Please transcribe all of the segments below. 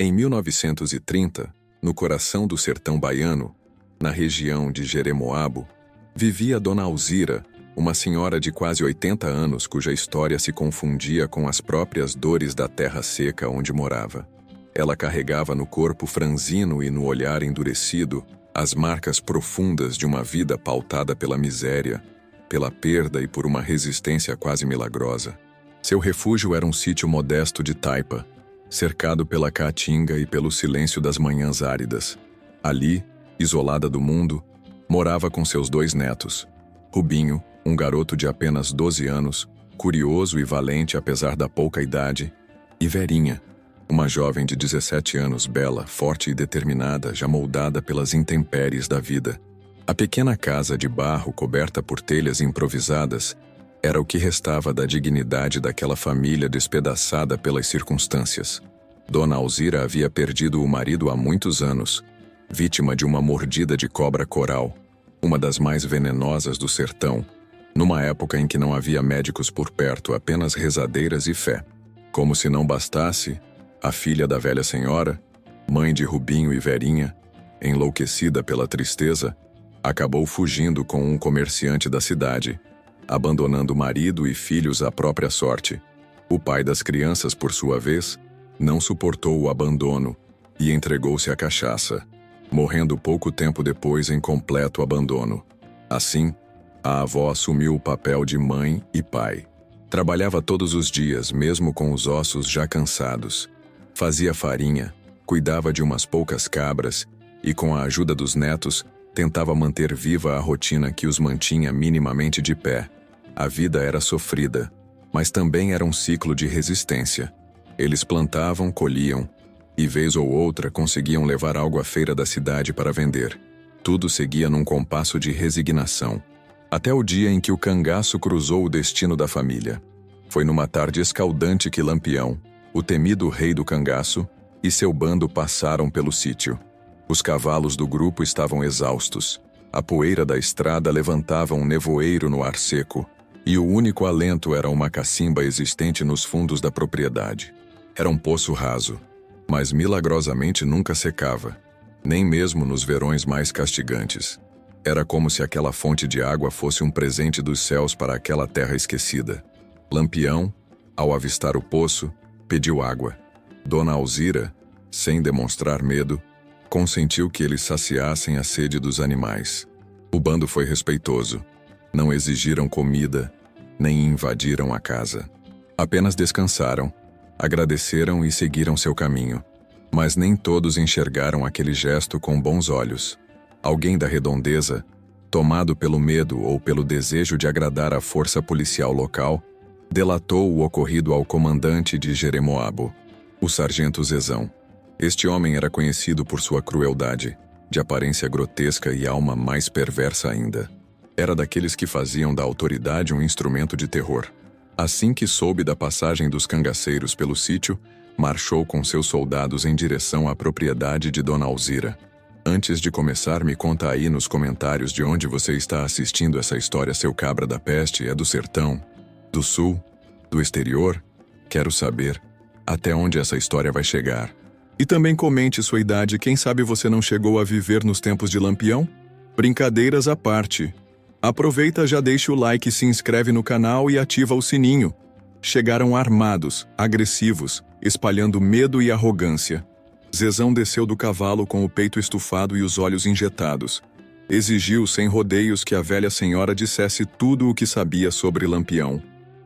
Em 1930, no coração do sertão baiano, na região de Jeremoabo, vivia Dona Alzira, uma senhora de quase 80 anos cuja história se confundia com as próprias dores da terra seca onde morava. Ela carregava no corpo franzino e no olhar endurecido as marcas profundas de uma vida pautada pela miséria, pela perda e por uma resistência quase milagrosa. Seu refúgio era um sítio modesto de taipa, cercado pela caatinga e pelo silêncio das manhãs áridas. Ali, isolada do mundo, morava com seus 2 netos. Rubinho, um garoto de apenas 12 anos, curioso e valente apesar da pouca idade, e Verinha, uma jovem de 17 anos, bela, forte e determinada, já moldada pelas intempéries da vida. A pequena casa de barro coberta por telhas improvisadas era o que restava da dignidade daquela família despedaçada pelas circunstâncias. Dona Alzira havia perdido o marido há muitos anos, vítima de uma mordida de cobra coral, uma das mais venenosas do sertão, numa época em que não havia médicos por perto, apenas rezadeiras e fé. Como se não bastasse, a filha da velha senhora, mãe de Rubinho e Verinha, enlouquecida pela tristeza, acabou fugindo com um comerciante da cidade, abandonando marido e filhos à própria sorte. O pai das crianças, por sua vez, não suportou o abandono e entregou-se à cachaça, morrendo pouco tempo depois em completo abandono. Assim, a avó assumiu o papel de mãe e pai. Trabalhava todos os dias, mesmo com os ossos já cansados. Fazia farinha, cuidava de umas poucas cabras e, com a ajuda dos netos, tentava manter viva a rotina que os mantinha minimamente de pé. A vida era sofrida, mas também era um ciclo de resistência. Eles plantavam, colhiam, e vez ou outra conseguiam levar algo à feira da cidade para vender. Tudo seguia num compasso de resignação, até o dia em que o cangaço cruzou o destino da família. Foi numa tarde escaldante que Lampião, o temido rei do cangaço, e seu bando passaram pelo sítio. Os cavalos do grupo estavam exaustos. A poeira da estrada levantava um nevoeiro no ar seco, e o único alento era uma cacimba existente nos fundos da propriedade. Era um poço raso, mas milagrosamente nunca secava, nem mesmo nos verões mais castigantes. Era como se aquela fonte de água fosse um presente dos céus para aquela terra esquecida. Lampião, ao avistar o poço, pediu água. Dona Alzira, sem demonstrar medo, consentiu que eles saciassem a sede dos animais. O bando foi respeitoso. Não exigiram comida, nem invadiram a casa. Apenas descansaram, agradeceram e seguiram seu caminho. Mas nem todos enxergaram aquele gesto com bons olhos. Alguém da redondeza, tomado pelo medo ou pelo desejo de agradar a força policial local, delatou o ocorrido ao comandante de Jeremoabo, o sargento Zezão. Este homem era conhecido por sua crueldade, de aparência grotesca e alma mais perversa ainda. Era daqueles que faziam da autoridade um instrumento de terror. Assim que soube da passagem dos cangaceiros pelo sítio, marchou com seus soldados em direção à propriedade de Dona Alzira. Antes de começar, me conta aí nos comentários de onde você está assistindo essa história. Seu cabra da peste é do sertão, do sul, do exterior? Quero saber até onde essa história vai chegar. E também comente sua idade, quem sabe você não chegou a viver nos tempos de Lampião? Brincadeiras à parte. Aproveita, já deixa o like, se inscreve no canal e ativa o sininho. Chegaram armados, agressivos, espalhando medo e arrogância. Zezão desceu do cavalo com o peito estufado e os olhos injetados. Exigiu sem rodeios que a velha senhora dissesse tudo o que sabia sobre Lampião.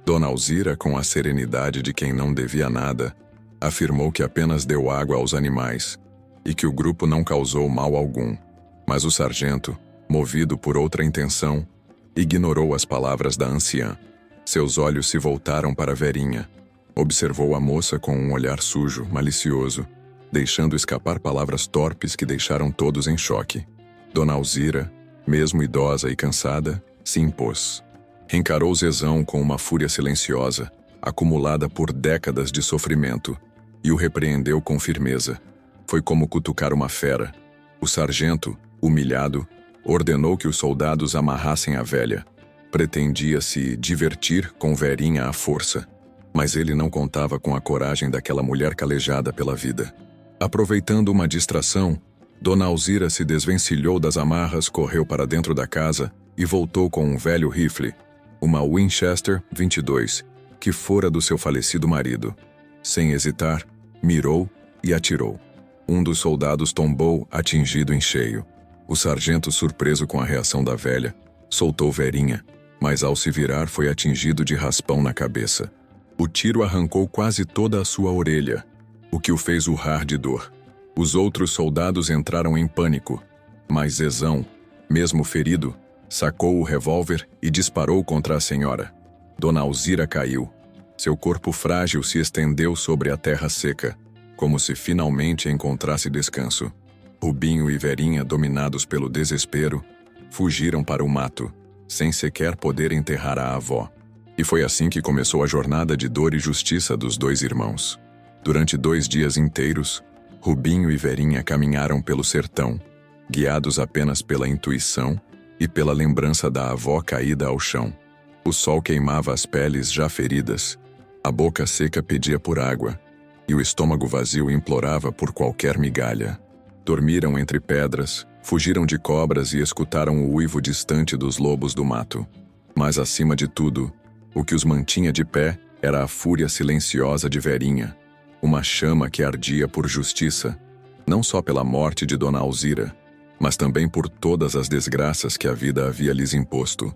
Dona Alzira, com a serenidade de quem não devia nada, afirmou que apenas deu água aos animais e que o grupo não causou mal algum. Mas o sargento, movido por outra intenção, ignorou as palavras da anciã. Seus olhos se voltaram para Verinha. Observou a moça com um olhar sujo, malicioso, deixando escapar palavras torpes que deixaram todos em choque. Dona Alzira, mesmo idosa e cansada, se impôs. Encarou Zezão com uma fúria silenciosa, acumulada por décadas de sofrimento, e o repreendeu com firmeza. Foi como cutucar uma fera. O sargento, humilhado, ordenou que os soldados amarrassem a velha. Pretendia se divertir com Verinha à força, mas ele não contava com a coragem daquela mulher calejada pela vida. Aproveitando uma distração, Dona Alzira se desvencilhou das amarras, correu para dentro da casa e voltou com um velho rifle, uma Winchester 22, que fora do seu falecido marido. Sem hesitar, mirou e atirou. Um dos soldados tombou, atingido em cheio. O sargento, surpreso com a reação da velha, soltou Verinha, mas ao se virar foi atingido de raspão na cabeça. O tiro arrancou quase toda a sua orelha, o que o fez urrar de dor. Os outros soldados entraram em pânico, mas Zezão, mesmo ferido, sacou o revólver e disparou contra a senhora. Dona Alzira caiu. Seu corpo frágil se estendeu sobre a terra seca, como se finalmente encontrasse descanso. Rubinho e Verinha, dominados pelo desespero, fugiram para o mato, sem sequer poder enterrar a avó. E foi assim que começou a jornada de dor e justiça dos dois irmãos. Durante 2 dias inteiros, Rubinho e Verinha caminharam pelo sertão, guiados apenas pela intuição e pela lembrança da avó caída ao chão. O sol queimava as peles já feridas, a boca seca pedia por água, e o estômago vazio implorava por qualquer migalha. Dormiram entre pedras, fugiram de cobras e escutaram o uivo distante dos lobos do mato. Mas acima de tudo, o que os mantinha de pé era a fúria silenciosa de Verinha, uma chama que ardia por justiça, não só pela morte de Dona Alzira, mas também por todas as desgraças que a vida havia lhes imposto.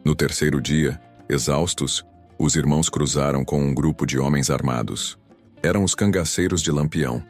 No 3º dia, exaustos, os irmãos cruzaram com um grupo de homens armados. Eram os cangaceiros de Lampião.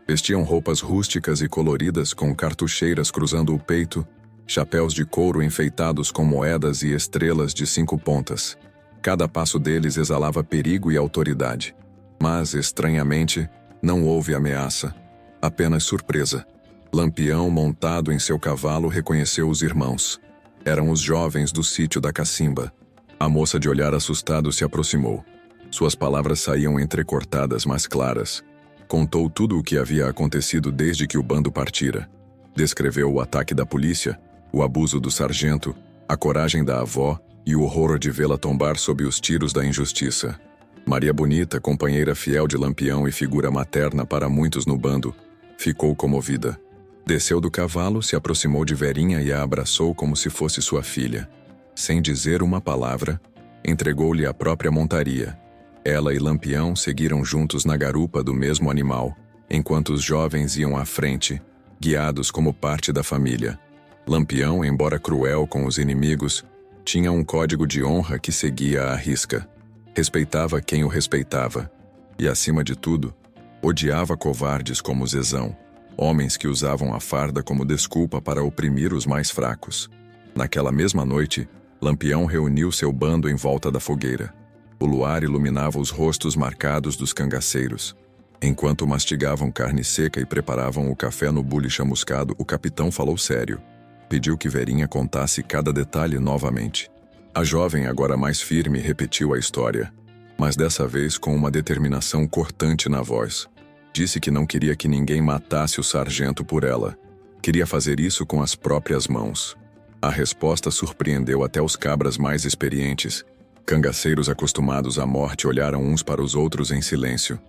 Vestiam roupas rústicas e coloridas com cartucheiras cruzando o peito, chapéus de couro enfeitados com moedas e estrelas de 5 pontas. Cada passo deles exalava perigo e autoridade. Mas, estranhamente, não houve ameaça, apenas surpresa. Lampião, montado em seu cavalo, reconheceu os irmãos. Eram os jovens do sítio da Cacimba. A moça, de olhar assustado, se aproximou. Suas palavras saíam entrecortadas, mas claras. Contou tudo o que havia acontecido desde que o bando partira. Descreveu o ataque da polícia, o abuso do sargento, a coragem da avó e o horror de vê-la tombar sob os tiros da injustiça. Maria Bonita, companheira fiel de Lampião e figura materna para muitos no bando, ficou comovida. Desceu do cavalo, se aproximou de Verinha e a abraçou como se fosse sua filha. Sem dizer uma palavra, entregou-lhe a própria montaria. Ela e Lampião seguiram juntos na garupa do mesmo animal, enquanto os jovens iam à frente, guiados como parte da família. Lampião, embora cruel com os inimigos, tinha um código de honra que seguia à risca. Respeitava quem o respeitava. E, acima de tudo, odiava covardes como Zezão, homens que usavam a farda como desculpa para oprimir os mais fracos. Naquela mesma noite, Lampião reuniu seu bando em volta da fogueira. O luar iluminava os rostos marcados dos cangaceiros. Enquanto mastigavam carne seca e preparavam o café no bule chamuscado, o capitão falou sério. Pediu que Verinha contasse cada detalhe novamente. A jovem, agora mais firme, repetiu a história, mas dessa vez com uma determinação cortante na voz. Disse que não queria que ninguém matasse o sargento por ela. Queria fazer isso com as próprias mãos. A resposta surpreendeu até os cabras mais experientes. Cangaceiros acostumados à morte olharam uns para os outros em silêncio.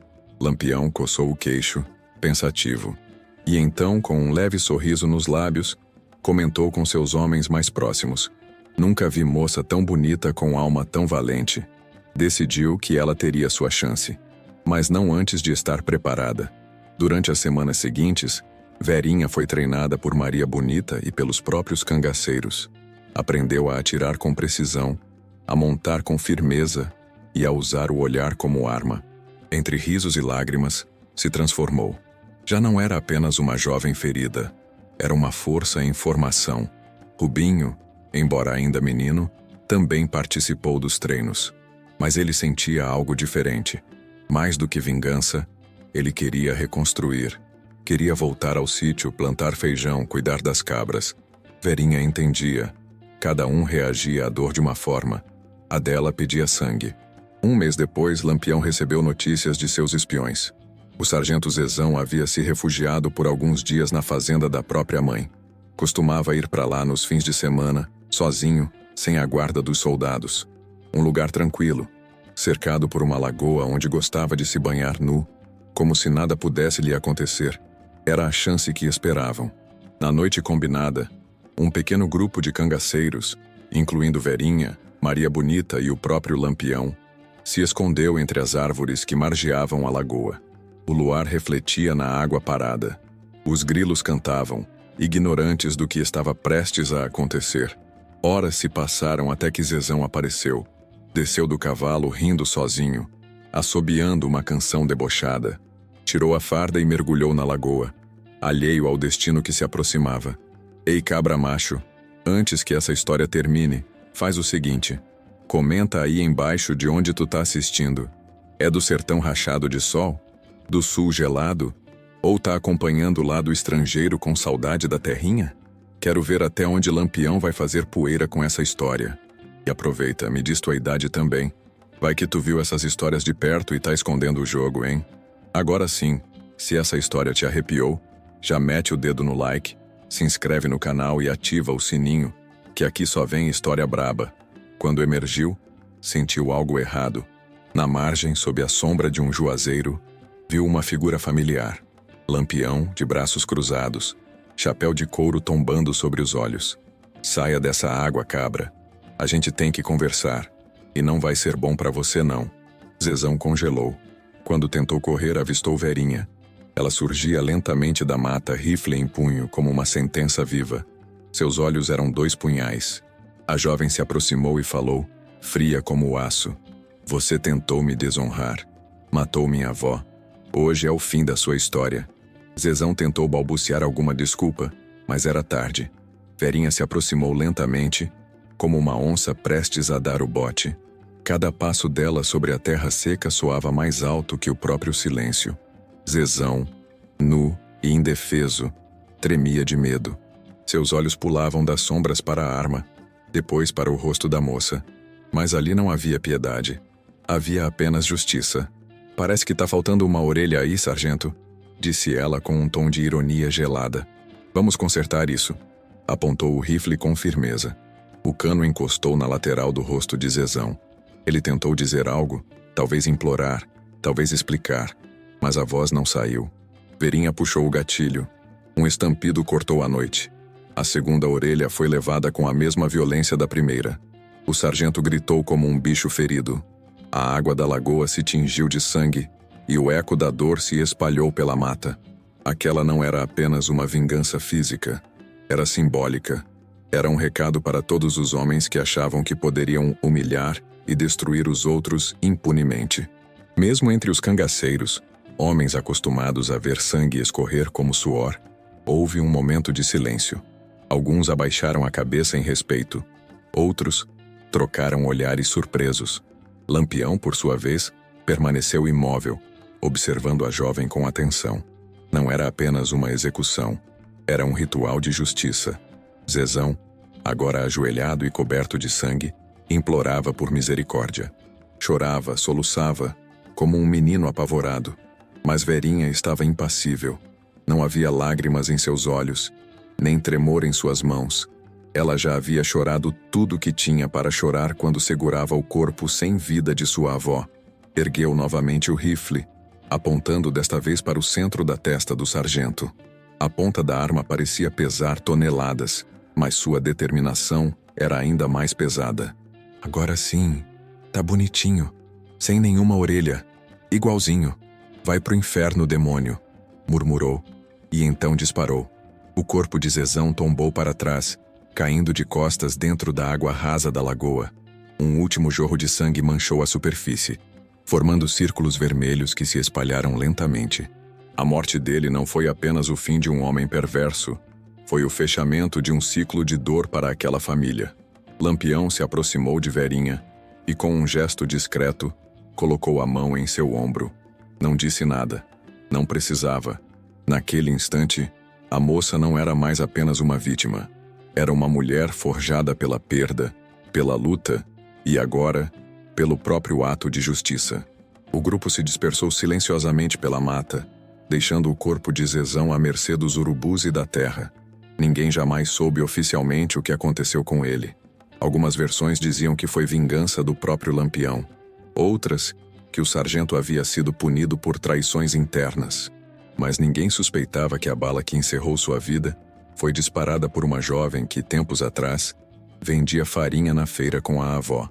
Lampião coçou o queixo, pensativo. E então, com um leve sorriso nos lábios, comentou com seus homens mais próximos. Nunca vi moça tão bonita com alma tão valente. Decidiu que ela teria sua chance, mas não antes de estar preparada. Durante as semanas seguintes, Verinha foi treinada por Maria Bonita e pelos próprios cangaceiros. Aprendeu a atirar com precisão, a montar com firmeza e a usar o olhar como arma. Entre risos e lágrimas, se transformou. Já não era apenas uma jovem ferida, era uma força em formação. Rubinho, embora ainda menino, também participou dos treinos. Mas ele sentia algo diferente. Mais do que vingança, ele queria reconstruir. Queria voltar ao sítio, plantar feijão, cuidar das cabras. Verinha entendia. Cada um reagia à dor de uma forma. A dela pedia sangue. 1 mês depois, Lampião recebeu notícias de seus espiões. O sargento Zezão havia se refugiado por alguns dias na fazenda da própria mãe. Costumava ir para lá nos fins de semana, sozinho, sem a guarda dos soldados. Um lugar tranquilo, cercado por uma lagoa onde gostava de se banhar nu, como se nada pudesse lhe acontecer. Era a chance que esperavam. Na noite combinada, um pequeno grupo de cangaceiros, incluindo Verinha, Maria Bonita e o próprio Lampião, se escondeu entre as árvores que margeavam a lagoa. O luar refletia na água parada. Os grilos cantavam, ignorantes do que estava prestes a acontecer. Horas se passaram até que Zezão apareceu. Desceu do cavalo rindo sozinho, assobiando uma canção debochada. Tirou a farda e mergulhou na lagoa, alheio ao destino que se aproximava. Ei, cabra macho, antes que essa história termine, faz o seguinte. Comenta aí embaixo de onde tu tá assistindo. É do sertão rachado de sol? Do sul gelado? Ou tá acompanhando lá do estrangeiro com saudade da terrinha? Quero ver até onde Lampião vai fazer poeira com essa história. E aproveita, me diz tua idade também. Vai que tu viu essas histórias de perto e tá escondendo o jogo, hein? Agora sim, se essa história te arrepiou, já mete o dedo no like, se inscreve no canal e ativa o sininho, que aqui só vem história braba. Quando emergiu, sentiu algo errado. Na margem, sob a sombra de um juazeiro, viu uma figura familiar. Lampião, de braços cruzados, chapéu de couro tombando sobre os olhos. Saia dessa água, cabra. A gente tem que conversar. E não vai ser bom pra você, não. Zezão congelou. Quando tentou correr, avistou Verinha. Ela surgia lentamente da mata, rifle em punho, como uma sentença viva. Seus olhos eram 2 punhais. A jovem se aproximou e falou, fria como o aço. Você tentou me desonrar. Matou minha avó. Hoje é o fim da sua história. Zezão tentou balbuciar alguma desculpa, mas era tarde. Verinha se aproximou lentamente, como uma onça prestes a dar o bote. Cada passo dela sobre a terra seca soava mais alto que o próprio silêncio. Zezão, nu e indefeso, tremia de medo. Seus olhos pulavam das sombras para a arma, depois para o rosto da moça. Mas ali não havia piedade. Havia apenas justiça. Parece que tá faltando uma orelha aí, sargento, disse ela com um tom de ironia gelada. Vamos consertar isso. Apontou o rifle com firmeza. O cano encostou na lateral do rosto de Zezão. Ele tentou dizer algo, talvez implorar, talvez explicar, mas a voz não saiu. Verinha puxou o gatilho. Um estampido cortou a noite. A segunda orelha foi levada com a mesma violência da primeira. O sargento gritou como um bicho ferido. A água da lagoa se tingiu de sangue, e o eco da dor se espalhou pela mata. Aquela não era apenas uma vingança física. Era simbólica. Era um recado para todos os homens que achavam que poderiam humilhar e destruir os outros impunemente. Mesmo entre os cangaceiros, homens acostumados a ver sangue escorrer como suor, houve um momento de silêncio. Alguns abaixaram a cabeça em respeito. Outros trocaram olhares surpresos. Lampião, por sua vez, permaneceu imóvel, observando a jovem com atenção. Não era apenas uma execução. Era um ritual de justiça. Zezão, agora ajoelhado e coberto de sangue, implorava por misericórdia. Chorava, soluçava, como um menino apavorado. Mas Verinha estava impassível. Não havia lágrimas em seus olhos, nem tremor em suas mãos. Ela já havia chorado tudo o que tinha para chorar quando segurava o corpo sem vida de sua avó. Ergueu novamente o rifle, apontando desta vez para o centro da testa do sargento. A ponta da arma parecia pesar toneladas, mas sua determinação era ainda mais pesada. Agora sim, tá bonitinho, sem nenhuma orelha, igualzinho. Vai pro inferno, demônio, murmurou, e então disparou. O corpo de Zezão tombou para trás, caindo de costas dentro da água rasa da lagoa. Um último jorro de sangue manchou a superfície, formando círculos vermelhos que se espalharam lentamente. A morte dele não foi apenas o fim de um homem perverso, foi o fechamento de um ciclo de dor para aquela família. Lampião se aproximou de Verinha e, com um gesto discreto, colocou a mão em seu ombro. Não disse nada. Não precisava. Naquele instante, a moça não era mais apenas uma vítima. Era uma mulher forjada pela perda, pela luta e agora, pelo próprio ato de justiça. O grupo se dispersou silenciosamente pela mata, deixando o corpo de Zezão à mercê dos urubus e da terra. Ninguém jamais soube oficialmente o que aconteceu com ele. Algumas versões diziam que foi vingança do próprio Lampião. Outras, que o sargento havia sido punido por traições internas. Mas ninguém suspeitava que a bala que encerrou sua vida foi disparada por uma jovem que, tempos atrás, vendia farinha na feira com a avó.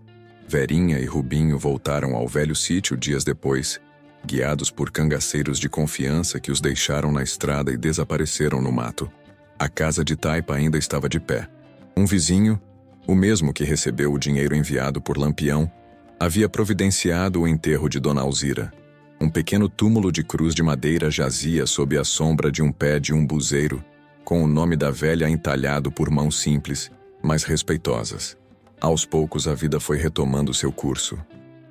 Verinha e Rubinho voltaram ao velho sítio dias depois, guiados por cangaceiros de confiança que os deixaram na estrada e desapareceram no mato. A casa de taipa ainda estava de pé. Um vizinho, o mesmo que recebeu o dinheiro enviado por Lampião, havia providenciado o enterro de Dona Alzira. Um pequeno túmulo de cruz de madeira jazia sob a sombra de um pé de umbuzeiro, com o nome da velha entalhado por mãos simples, mas respeitosas. Aos poucos a vida foi retomando seu curso.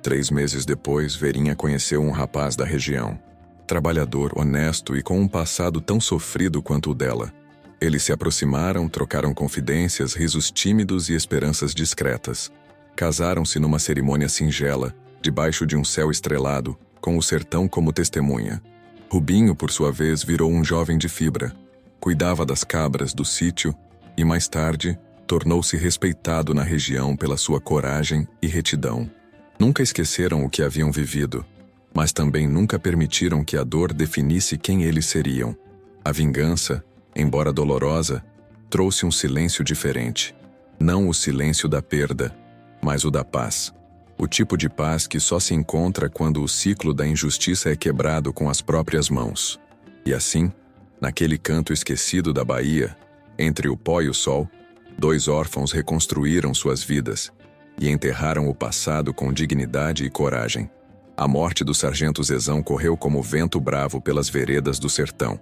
3 meses depois, Verinha conheceu um rapaz da região. Trabalhador, honesto e com um passado tão sofrido quanto o dela. Eles se aproximaram, trocaram confidências, risos tímidos e esperanças discretas. Casaram-se numa cerimônia singela, debaixo de um céu estrelado, com o sertão como testemunha. Rubinho, por sua vez, virou um jovem de fibra. Cuidava das cabras do sítio e, mais tarde, tornou-se respeitado na região pela sua coragem e retidão. Nunca esqueceram o que haviam vivido, mas também nunca permitiram que a dor definisse quem eles seriam. A vingança, embora dolorosa, trouxe um silêncio diferente. Não o silêncio da perda, mas o da paz. O tipo de paz que só se encontra quando o ciclo da injustiça é quebrado com as próprias mãos. E assim, naquele canto esquecido da Bahia, entre o pó e o sol, 2 órfãos reconstruíram suas vidas e enterraram o passado com dignidade e coragem. A morte do sargento Zezão correu como vento bravo pelas veredas do sertão.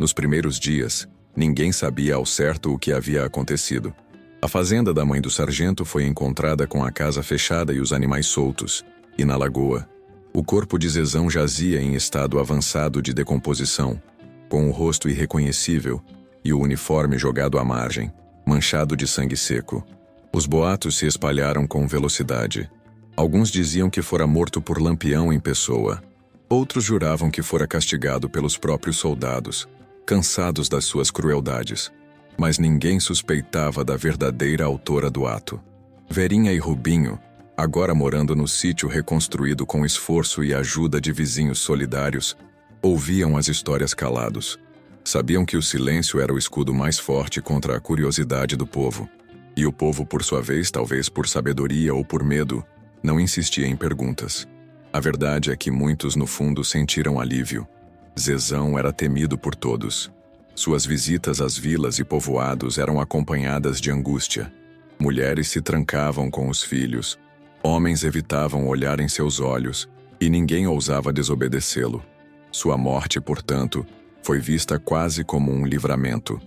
Nos primeiros dias, ninguém sabia ao certo o que havia acontecido. A fazenda da mãe do sargento foi encontrada com a casa fechada e os animais soltos, e na lagoa, o corpo de Zezão jazia em estado avançado de decomposição, com o rosto irreconhecível e o uniforme jogado à margem, manchado de sangue seco. Os boatos se espalharam com velocidade. Alguns diziam que fora morto por Lampião em pessoa. Outros juravam que fora castigado pelos próprios soldados, cansados das suas crueldades. Mas ninguém suspeitava da verdadeira autora do ato. Verinha e Rubinho, agora morando no sítio reconstruído com esforço e ajuda de vizinhos solidários, ouviam as histórias calados. Sabiam que o silêncio era o escudo mais forte contra a curiosidade do povo. E o povo, por sua vez, talvez por sabedoria ou por medo, não insistia em perguntas. A verdade é que muitos, no fundo, sentiram alívio. Zezão era temido por todos. Suas visitas às vilas e povoados eram acompanhadas de angústia. Mulheres se trancavam com os filhos, homens evitavam olhar em seus olhos, e ninguém ousava desobedecê-lo. Sua morte, portanto, foi vista quase como um livramento.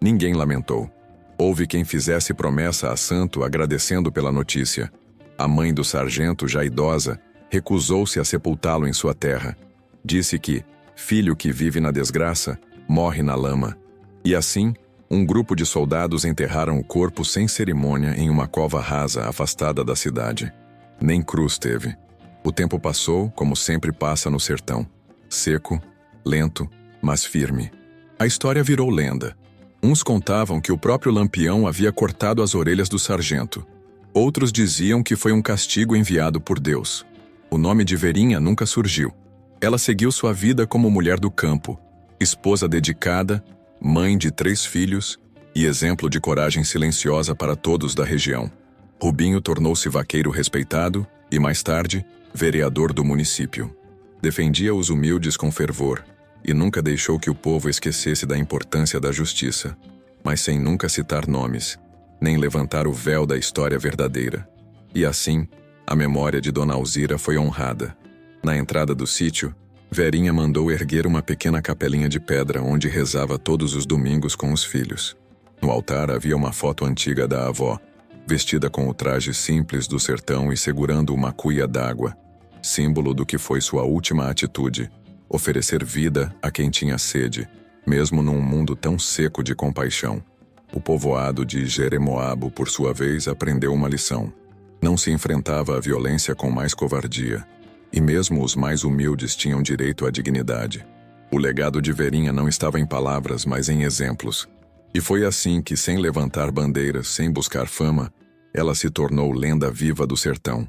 Ninguém lamentou. Houve quem fizesse promessa a santo agradecendo pela notícia. A mãe do sargento, já idosa, recusou-se a sepultá-lo em sua terra. Disse que, filho que vive na desgraça, morre na lama. E assim, um grupo de soldados enterraram o corpo sem cerimônia em uma cova rasa afastada da cidade. Nem cruz teve. O tempo passou, como sempre passa no sertão. Seco, lento, mas firme. A história virou lenda. Uns contavam que o próprio Lampião havia cortado as orelhas do sargento. Outros diziam que foi um castigo enviado por Deus. O nome de Verinha nunca surgiu. Ela seguiu sua vida como mulher do campo, esposa dedicada, mãe de 3 filhos e exemplo de coragem silenciosa para todos da região. Rubinho tornou-se vaqueiro respeitado e, mais tarde, vereador do município. Defendia os humildes com fervor e nunca deixou que o povo esquecesse da importância da justiça, mas sem nunca citar nomes, nem levantar o véu da história verdadeira. E assim, a memória de Dona Alzira foi honrada. Na entrada do sítio, Verinha mandou erguer uma pequena capelinha de pedra onde rezava todos os domingos com os filhos. No altar havia uma foto antiga da avó, vestida com o traje simples do sertão e segurando uma cuia d'água, símbolo do que foi sua última atitude, oferecer vida a quem tinha sede, mesmo num mundo tão seco de compaixão. O povoado de Jeremoabo, por sua vez, aprendeu uma lição. Não se enfrentava a violência com mais covardia. E mesmo os mais humildes tinham direito à dignidade. O legado de Verinha não estava em palavras, mas em exemplos. E foi assim que, sem levantar bandeiras, sem buscar fama, ela se tornou lenda viva do sertão.